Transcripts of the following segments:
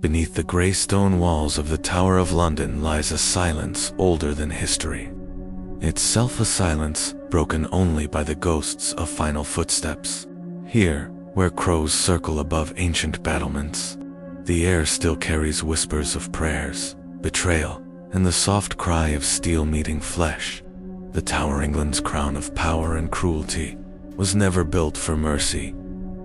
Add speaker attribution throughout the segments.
Speaker 1: Beneath the grey stone walls of the Tower of London lies a silence older than history. Itself a silence broken only by the ghosts of final footsteps. Here, where crows circle above ancient battlements, the air still carries whispers of prayers, betrayal, and the soft cry of steel meeting flesh. The Tower, England's crown of power and cruelty, was never built for mercy.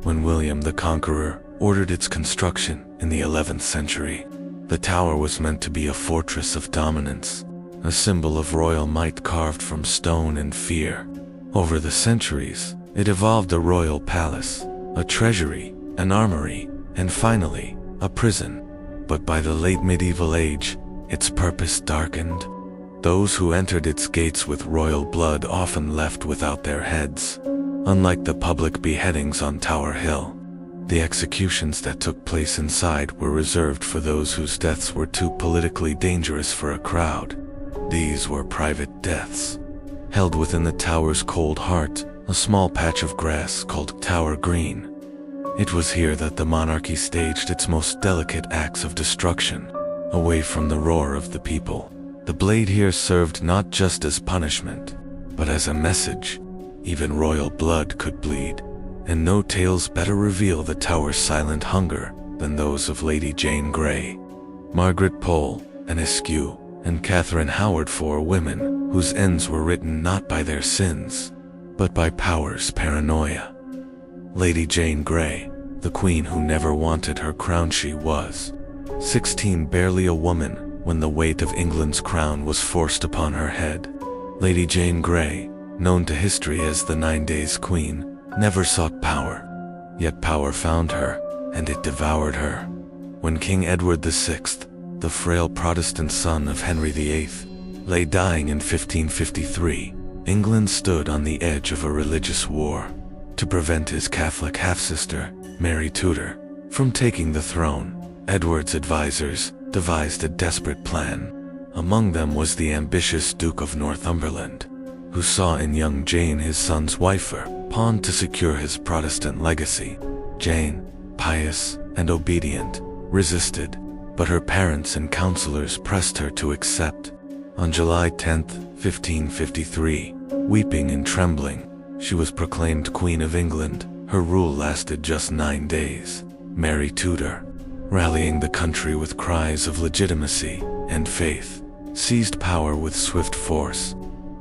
Speaker 1: When William the Conqueror ordered its construction in the 11th century, the tower was meant to be a fortress of dominance, a symbol of royal might carved from stone and fear. Over the centuries, it evolved a royal palace, a treasury, an armory, and finally, a prison. But by the late medieval age, its purpose darkened. Those who entered its gates with royal blood often left without their heads. Unlike the public beheadings on Tower Hill, the executions that took place inside were reserved for those whose deaths were too politically dangerous for a crowd. These were private deaths. Held within the tower's cold heart, a small patch of grass called Tower Green. It was here that the monarchy staged its most delicate acts of destruction, away from the roar of the people. The blade here served not just as punishment, but as a message. Even royal blood could bleed, and no tales better reveal the tower's silent hunger than those of Lady Jane Grey. Margaret Pole, and Askew, and Catherine Howard, 4 women whose ends were written not by their sins, but by power's paranoia. Lady Jane Grey, the queen who never wanted her crown, she was 16, barely a woman when the weight of England's crown was forced upon her head. Lady Jane Grey, known to history as the 9 Days Queen, never sought power. Yet power found her, and it devoured her. When King Edward VI, the frail Protestant son of Henry VIII, lay dying in 1553, England stood on the edge of a religious war. To prevent his Catholic half-sister, Mary Tudor, from taking the throne, Edward's advisors devised a desperate plan. Among them was the ambitious Duke of Northumberland, who saw in young Jane his son's wife, pawn to secure his Protestant legacy. Jane, pious and obedient, resisted, but her parents and counselors pressed her to accept. On July 10, 1553, weeping and trembling, she was proclaimed Queen of England. Her rule lasted just 9 days. Mary Tudor, rallying the country with cries of legitimacy and faith, seized power with swift force.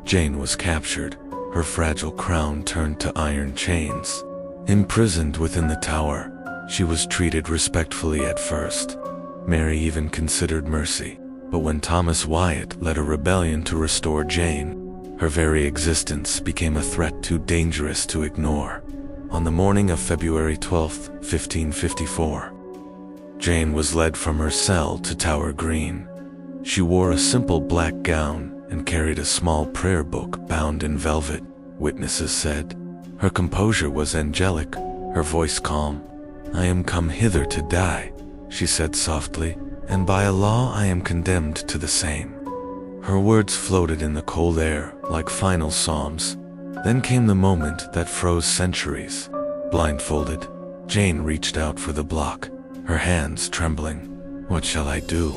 Speaker 1: Jane was captured, her fragile crown turned to iron chains. Imprisoned within the tower, she was treated respectfully at first. Mary even considered mercy, but when Thomas Wyatt led a rebellion to restore Jane, her very existence became a threat too dangerous to ignore. On the morning of February 12, 1554, Jane was led from her cell to Tower Green. She wore a simple black gown and carried a small prayer book bound in velvet, witnesses said. Her composure was angelic, her voice calm. "I am come hither to die," she said softly, "and by a law I am condemned to the same." Her words floated in the cold air like final psalms. Then came the moment that froze centuries. Blindfolded, Jane reached out for the block, her hands trembling. "What shall I do?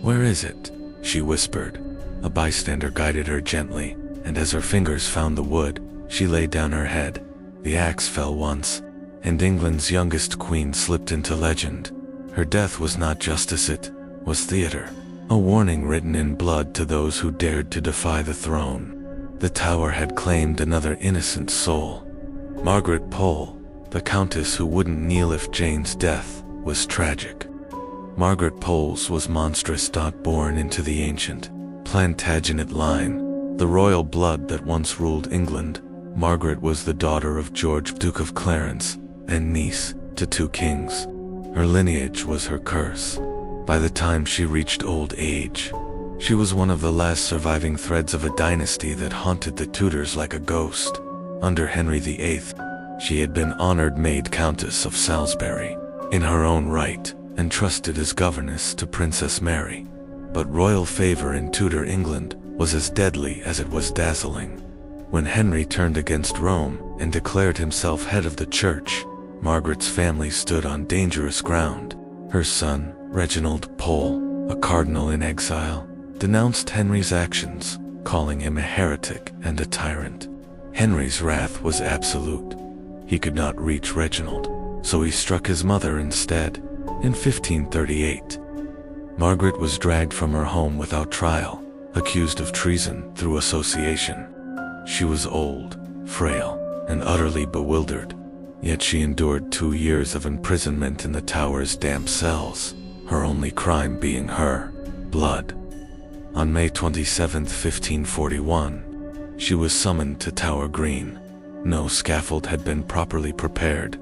Speaker 1: Where is it?" she whispered. A bystander guided her gently, and as her fingers found the wood, she laid down her head. The axe fell once, and England's youngest queen slipped into legend. Her death was not justice, it was theater, a warning written in blood to those who dared to defy the throne. The tower had claimed another innocent soul. Margaret Pole, the countess who wouldn't kneel if Jane's death was tragic. Margaret Pole's was monstrous, born into the ancient Plantagenet line, the royal blood that once ruled England. Margaret was the daughter of George, Duke of Clarence, and niece to 2 kings. Her lineage was her curse. By the time she reached old age, she was one of the last surviving threads of a dynasty that haunted the Tudors like a ghost. Under Henry VIII, she had been honored maid Countess of Salisbury, in her own right, and trusted as governess to Princess Mary. But royal favor in Tudor England was as deadly as it was dazzling. When Henry turned against Rome and declared himself head of the church, Margaret's family stood on dangerous ground. Her son, Reginald Pole, a cardinal in exile, denounced Henry's actions, calling him a heretic and a tyrant. Henry's wrath was absolute. He could not reach Reginald, so he struck his mother instead. In 1538, Margaret was dragged from her home without trial, accused of treason through association. She was old, frail, and utterly bewildered, yet she endured 2 years of imprisonment in the Tower's damp cells, her only crime being her blood. On May 27, 1541, she was summoned to Tower Green. No scaffold had been properly prepared.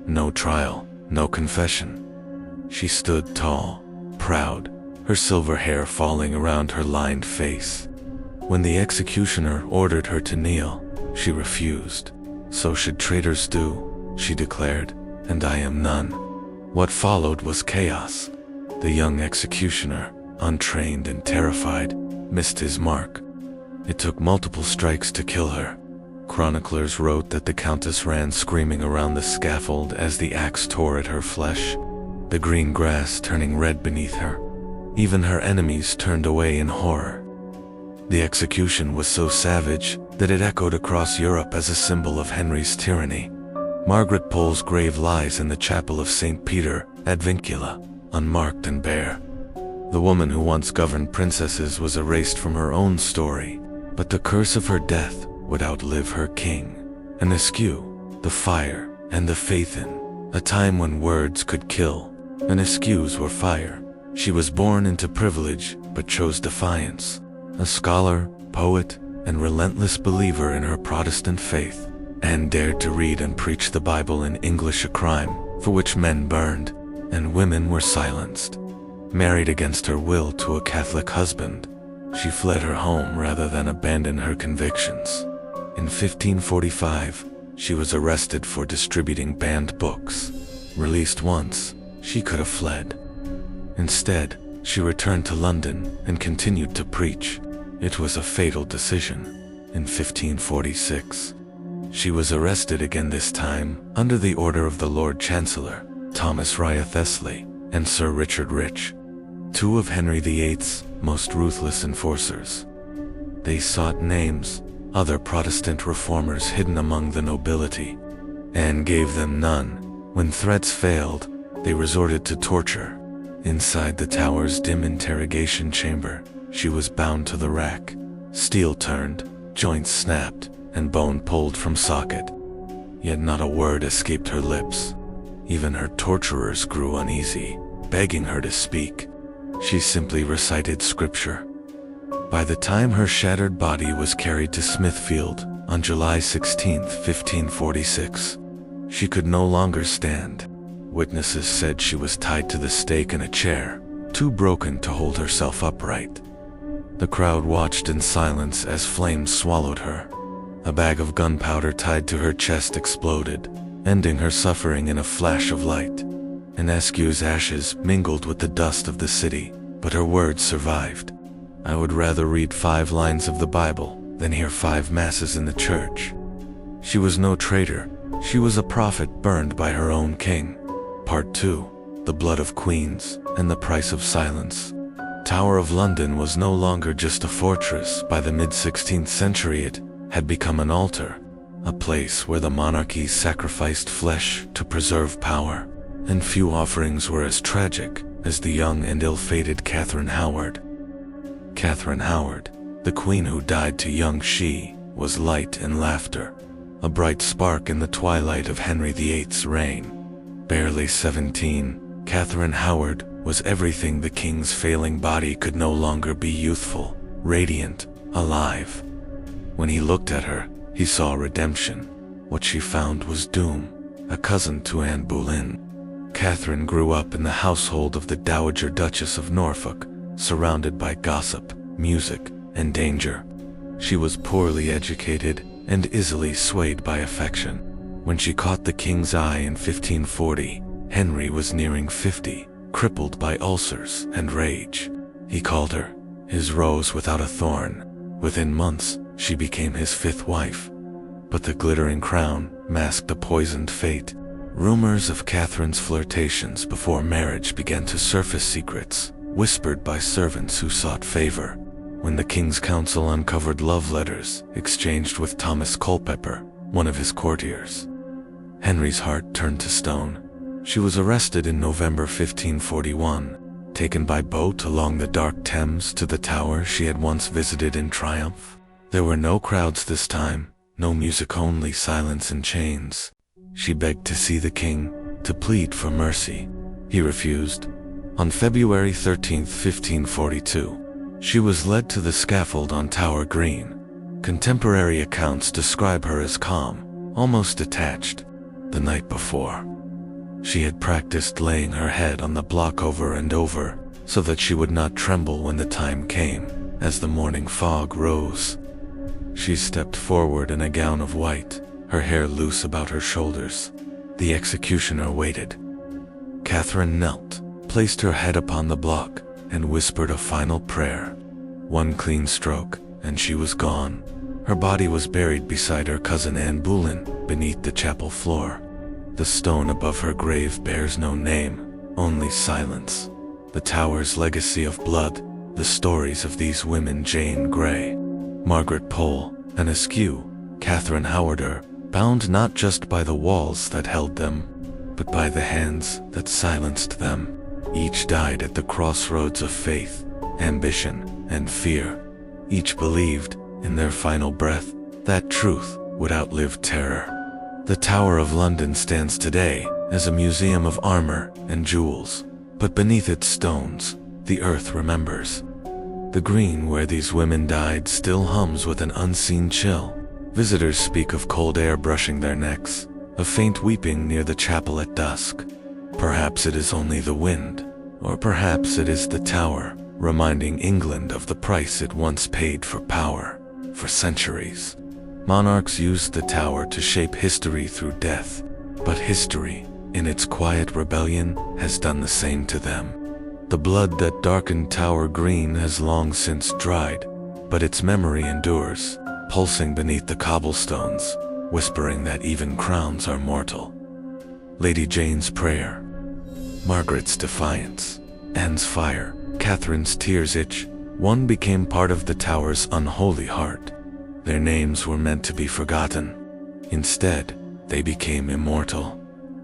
Speaker 1: No trial, no confession. She stood tall, proud, her silver hair falling around her lined face. When the executioner ordered her to kneel, she refused. "So should traitors do," she declared, "and I am none." What followed was chaos. The young executioner, untrained and terrified, missed his mark. It took multiple strikes to kill her. Chroniclers wrote that the Countess ran screaming around the scaffold as the axe tore at her flesh, the green grass turning red beneath her. Even her enemies turned away in horror. The execution was so savage that it echoed across Europe as a symbol of Henry's tyranny. Margaret Pole's grave lies in the chapel of St. Peter ad Vincula, unmarked and bare. The woman who once governed princesses was erased from her own story, but the curse of her death would outlive her king. And Askew, the fire, and the faith in, a time when words could kill, and Askews were fire. She was born into privilege, but chose defiance. A scholar, poet, and relentless believer in her Protestant faith, and dared to read and preach the Bible in English, a crime for which men burned, and women were silenced. Married against her will to a Catholic husband, she fled her home rather than abandon her convictions. In 1545, she was arrested for distributing banned books. Released once, she could have fled. Instead, she returned to London and continued to preach. It was a fatal decision. In 1546, she was arrested again, this time under the order of the Lord Chancellor, Thomas Wyatt-Thestley, and Sir Richard Rich, 2 of Henry VIII's most ruthless enforcers. They sought names, other Protestant reformers hidden among the nobility, and gave them none. When threats failed, they resorted to torture. Inside the Tower's dim interrogation chamber, she was bound to the rack, steel turned, joints snapped, and bone pulled from socket. Yet not a word escaped her lips. Even her torturers grew uneasy, begging her to speak. She simply recited scripture. By the time her shattered body was carried to Smithfield on July 16, 1546, she could no longer stand. Witnesses said she was tied to the stake in a chair, too broken to hold herself upright. The crowd watched in silence as flames swallowed her. A bag of gunpowder tied to her chest exploded, ending her suffering in a flash of light. And Askew's ashes mingled with the dust of the city, but her words survived. "I would rather read 5 lines of the Bible than hear 5 masses in the church." She was no traitor. She was a prophet burned by her own king. Part 2. The Blood of Queens and the Price of Silence. Tower of London was no longer just a fortress. By the mid-16th century it had become an altar, a place where the monarchy sacrificed flesh to preserve power, and few offerings were as tragic as the young and ill-fated Catherine Howard. Catherine Howard, the queen who died too young, she was light and laughter, a bright spark in the twilight of Henry VIII's reign. Barely 17, Catherine Howard was everything the king's failing body could no longer be: youthful, radiant, alive. When he looked at her, he saw redemption. What she found was doom, a cousin to Anne Boleyn. Catherine grew up in the household of the Dowager Duchess of Norfolk, surrounded by gossip, music, and danger. She was poorly educated and easily swayed by affection. When she caught the king's eye in 1540, Henry was nearing 50, crippled by ulcers and rage. He called her his rose without a thorn. Within months, she became his 5th wife. But the glittering crown masked a poisoned fate. Rumors of Catherine's flirtations before marriage began to surface, secrets whispered by servants who sought favor. When the King's Council uncovered love letters exchanged with Thomas Culpeper, one of his courtiers, Henry's heart turned to stone. She was arrested in November 1541, taken by boat along the dark Thames to the tower she had once visited in triumph. There were no crowds this time, no music, only silence and chains. She begged to see the king, to plead for mercy. He refused. On February 13, 1542, she was led to the scaffold on Tower Green. Contemporary accounts describe her as calm, almost detached. The night before, she had practiced laying her head on the block over and over, so that she would not tremble when the time came. As the morning fog rose, she stepped forward in a gown of white, her hair loose about her shoulders. The executioner waited. Catherine knelt, placed her head upon the block, and whispered a final prayer. One clean stroke, and she was gone. Her body was buried beside her cousin Anne Boleyn, beneath the chapel floor. The stone above her grave bears no name, only silence. The tower's legacy of blood, the stories of these women: Jane Grey, Margaret Pole, and Askew, Catherine Howard, bound not just by the walls that held them, but by the hands that silenced them. Each died at the crossroads of faith, ambition, and fear. Each believed, in their final breath, that truth would outlive terror. The Tower of London stands today as a museum of armor and jewels, but beneath its stones, the earth remembers. The green where these women died still hums with an unseen chill. Visitors speak of cold air brushing their necks, of faint weeping near the chapel at dusk. Perhaps it is only the wind, or perhaps it is the tower, reminding England of the price it once paid for power. For centuries, monarchs used the tower to shape history through death, but history, in its quiet rebellion, has done the same to them. The blood that darkened Tower Green has long since dried, but its memory endures, pulsing beneath the cobblestones, whispering that even crowns are mortal. Lady Jane's prayer, Margaret's defiance, Anne's fire, Catherine's tears. Each one became part of the tower's unholy heart. Their names were meant to be forgotten. Instead, they became immortal.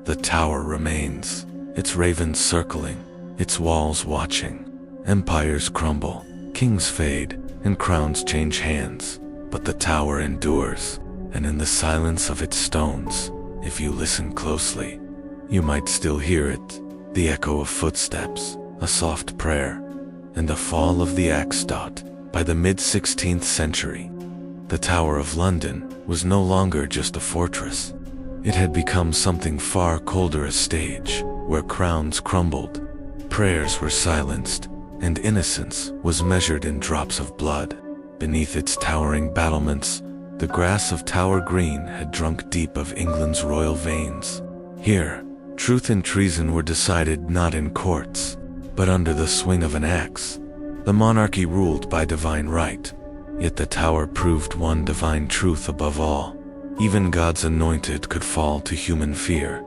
Speaker 1: The tower remains, its ravens circling, its walls watching. Empires crumble, kings fade, and crowns change hands, but the tower endures, and in the silence of its stones, if you listen closely, you might still hear it, the echo of footsteps, a soft prayer, and the fall of the axe. By the mid-16th century, the Tower of London was no longer just a fortress. It had become something far colder, a stage where crowns crumbled, prayers were silenced, and innocence was measured in drops of blood. Beneath its towering battlements, the grass of Tower Green had drunk deep of England's royal veins. Here, truth and treason were decided not in courts, but under the swing of an axe. The monarchy ruled by divine right, yet the tower proved one divine truth above all. Even God's anointed could fall to human fear,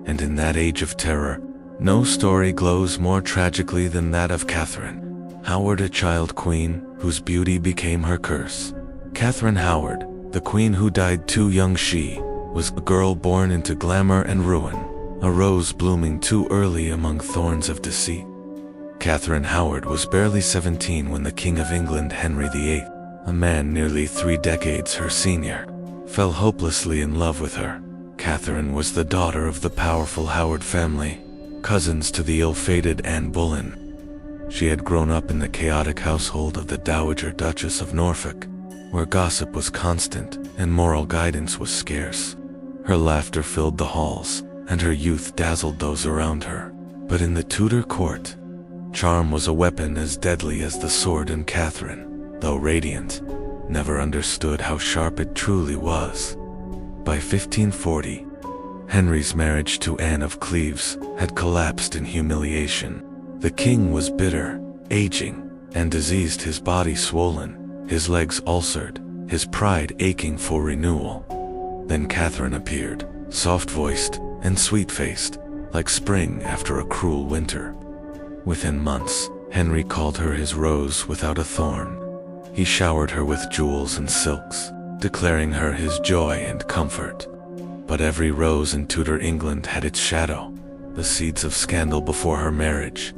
Speaker 1: and in that age of terror, no story glows more tragically than that of Catherine Howard, a child queen whose beauty became her curse. Catherine Howard, the queen who died too young. She was a girl born into glamour and ruin, a rose blooming too early among thorns of deceit. Catherine Howard was barely 17 when the King of England, Henry VIII, a man nearly 3 decades her senior, fell hopelessly in love with her. Catherine was the daughter of the powerful Howard family, cousins to the ill-fated Anne Boleyn. She had grown up in the chaotic household of the Dowager Duchess of Norfolk, where gossip was constant and moral guidance was scarce. Her laughter filled the halls, and her youth dazzled those around her. But in the Tudor court, charm was a weapon as deadly as the sword, and Catherine, though radiant, never understood how sharp it truly was. By 1540, Henry's marriage to Anne of Cleves had collapsed in humiliation. The king was bitter, aging, and diseased, his body swollen, his legs ulcered, his pride aching for renewal. Then Catherine appeared, soft-voiced, and sweet-faced, like spring after a cruel winter. Within months, Henry called her his rose without a thorn. He showered her with jewels and silks, declaring her his joy and comfort. But every rose in Tudor England had its shadow, the seeds of scandal before her marriage.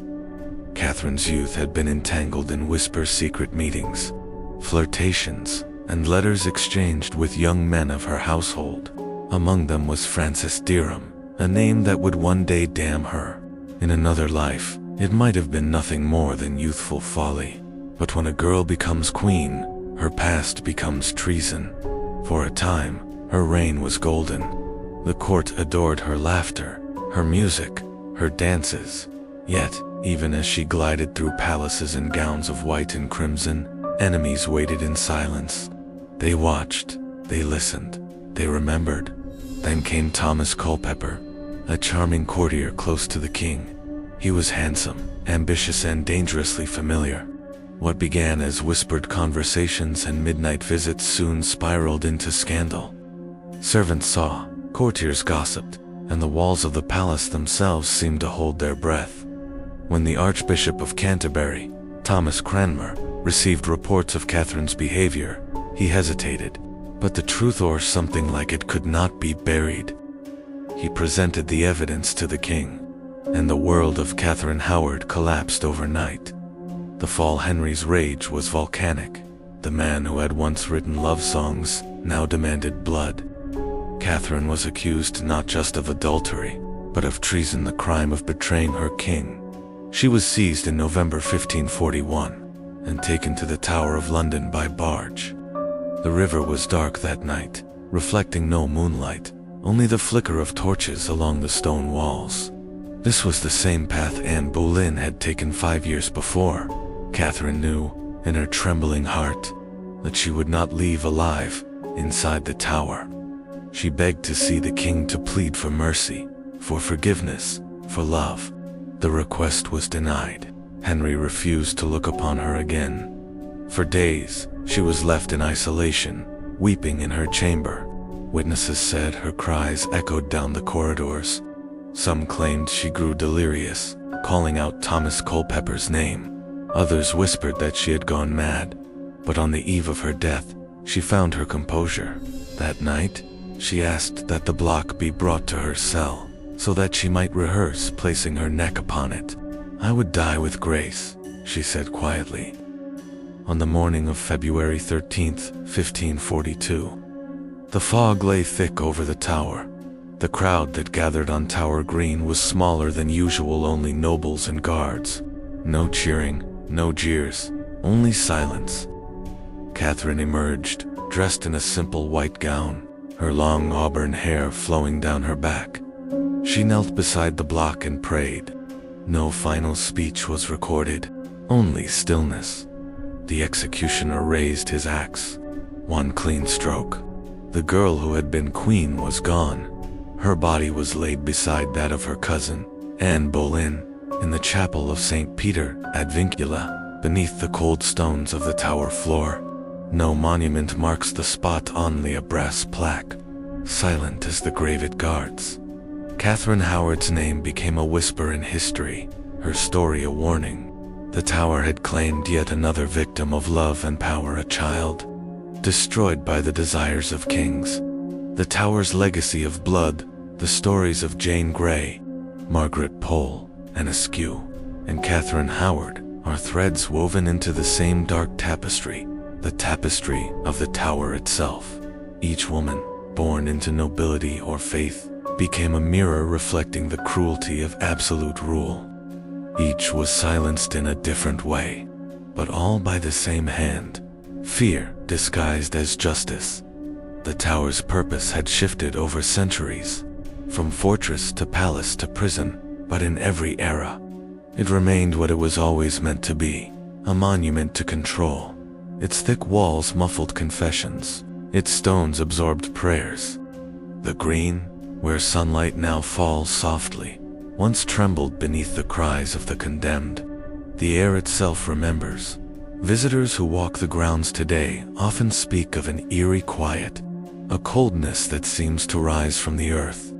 Speaker 1: Catherine's youth had been entangled in whisper-secret meetings, flirtations, and letters exchanged with young men of her household. Among them was Francis Derham, a name that would one day damn her. In another life, it might have been nothing more than youthful folly. But when a girl becomes queen, her past becomes treason. For a time, her reign was golden. The court adored her laughter, her music, her dances. Yet, even as she glided through palaces in gowns of white and crimson, enemies waited in silence. They watched, they listened, they remembered. Then came Thomas Culpeper, a charming courtier close to the king. He was handsome, ambitious, and dangerously familiar. What began as whispered conversations and midnight visits soon spiraled into scandal. Servants saw, courtiers gossiped, and the walls of the palace themselves seemed to hold their breath. When the Archbishop of Canterbury, Thomas Cranmer, received reports of Catherine's behavior, he hesitated, but the truth or something like it could not be buried. He presented the evidence to the king, and the world of Catherine Howard collapsed overnight. The fall Henry's rage was volcanic. The man who had once written love songs now demanded blood. Catherine was accused not just of adultery, but of treason, the crime of betraying her king. She was seized in November 1541 and taken to the Tower of London by barge. The river was dark that night, reflecting no moonlight, only the flicker of torches along the stone walls. This was the same path Anne Boleyn had taken 5 years before. Catherine knew, in her trembling heart, that she would not leave alive inside the tower. She begged to see the king, to plead for mercy, for forgiveness, for love. The request was denied. Henry refused to look upon her again. For days, she was left in isolation, weeping in her chamber. Witnesses said her cries echoed down the corridors. Some claimed she grew delirious, calling out Thomas Culpeper's name. Others whispered that she had gone mad. But on the eve of her death, she found her composure. That night, she asked that the block be brought to her cell, so that she might rehearse placing her neck upon it. "I would die with grace," she said quietly. On the morning of February 13th, 1542, the fog lay thick over the tower. The crowd that gathered on Tower Green was smaller than usual, only nobles and guards. No cheering, no jeers, only silence. Catherine emerged, dressed in a simple white gown, her long auburn hair flowing down her back. She knelt beside the block and prayed. No final speech was recorded, only stillness. The executioner raised his axe. One clean stroke. The girl who had been queen was gone. Her body was laid beside that of her cousin, Anne Boleyn, in the chapel of St. Peter ad Vincula, beneath the cold stones of the tower floor. No monument marks the spot, only a brass plaque, silent as the grave it guards. Catherine Howard's name became a whisper in history, her story a warning. The tower had claimed yet another victim of love and power, a child, destroyed by the desires of kings. The tower's legacy of blood, the stories of Jane Grey, Margaret Pole, and Askew, and Catherine Howard, are threads woven into the same dark tapestry, the tapestry of the tower itself. Each woman, born into nobility or faith, became a mirror reflecting the cruelty of absolute rule. Each was silenced in a different way, but all by the same hand, fear disguised as justice. The tower's purpose had shifted over centuries, from fortress to palace to prison, but in every era, it remained what it was always meant to be, a monument to control. Its thick walls muffled confessions, its stones absorbed prayers. The green, where sunlight now falls softly, once trembled beneath the cries of the condemned. The air itself remembers. Visitors who walk the grounds today often speak of an eerie quiet, a coldness that seems to rise from the earth.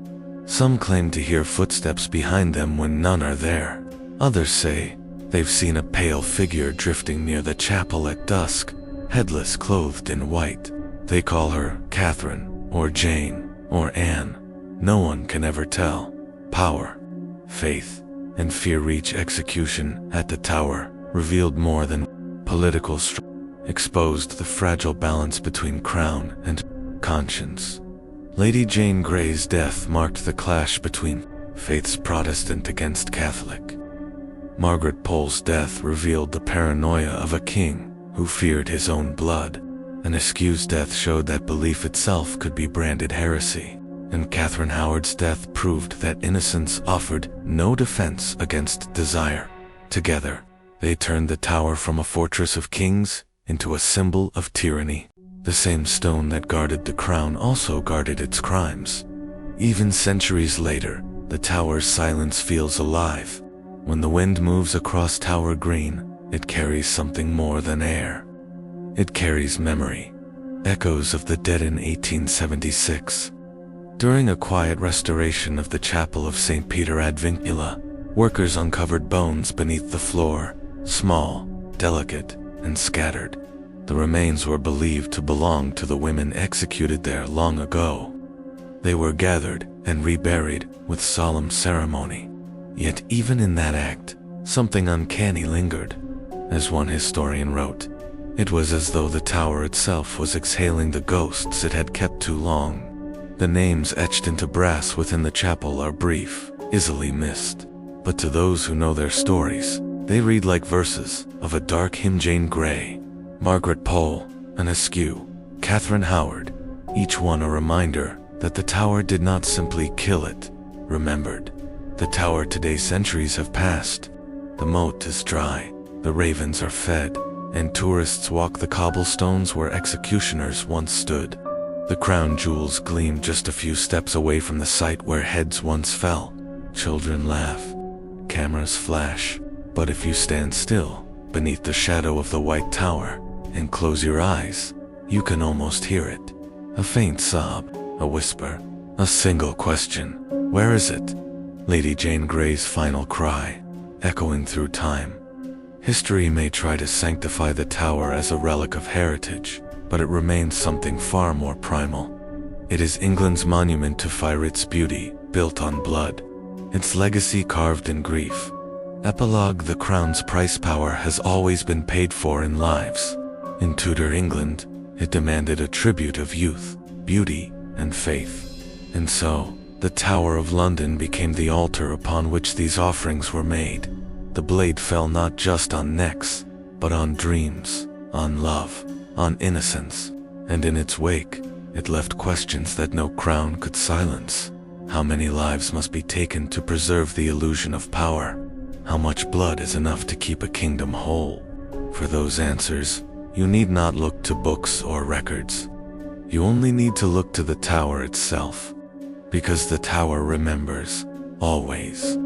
Speaker 1: Some claim to hear footsteps behind them when none are there. Others say they've seen a pale figure drifting near the chapel at dusk, headless, clothed in white. They call her Catherine, or Jane, or Anne. No one can ever tell. Power, faith, and fear reach execution at the tower, revealed more than political strife, exposed the fragile balance between crown and conscience. Lady Jane Grey's death marked the clash between faiths, Protestant against Catholic. Margaret Pole's death revealed the paranoia of a king who feared his own blood, and Askew's death showed that belief itself could be branded heresy, and Catherine Howard's death proved that innocence offered no defense against desire. Together, they turned the tower from a fortress of kings into a symbol of tyranny. The same stone that guarded the crown also guarded its crimes. Even centuries later, the tower's silence feels alive. When the wind moves across Tower Green, it carries something more than air. It carries memory, echoes of the dead in 1876. During a quiet restoration of the chapel of St. Peter ad Vincula, workers uncovered bones beneath the floor, small, delicate, and scattered. The remains were believed to belong to the women executed there long ago. They were gathered and reburied with solemn ceremony. Yet even in that act, something uncanny lingered. As one historian wrote, it was as though the tower itself was exhaling the ghosts it had kept too long. The names etched into brass within the chapel are brief, easily missed. But to those who know their stories, they read like verses of a dark hymn. Jane Grey, Margaret Pole, and Askew, Catherine Howard, each one a reminder that the tower did not simply kill it, remembered. The tower today, centuries have passed. The moat is dry, the ravens are fed, and tourists walk the cobblestones where executioners once stood. The crown jewels gleam just a few steps away from the site where heads once fell. Children laugh, cameras flash, but if you stand still, beneath the shadow of the white tower, and close your eyes, you can almost hear it. A faint sob, a whisper, a single question. Where is it? Lady Jane Grey's final cry, echoing through time. History may try to sanctify the tower as a relic of heritage, but it remains something far more primal. It is England's monument to fire, its beauty, built on blood, its legacy carved in grief. Epilogue, the crown's price. Power has always been paid for in lives. In Tudor England, it demanded a tribute of youth, beauty, and faith. And so, the Tower of London became the altar upon which these offerings were made. The blade fell not just on necks, but on dreams, on love, on innocence, and in its wake, it left questions that no crown could silence. How many lives must be taken to preserve the illusion of power? How much blood is enough to keep a kingdom whole? For those answers, you need not look to books or records. You only need to look to the tower itself. Because the tower remembers, always.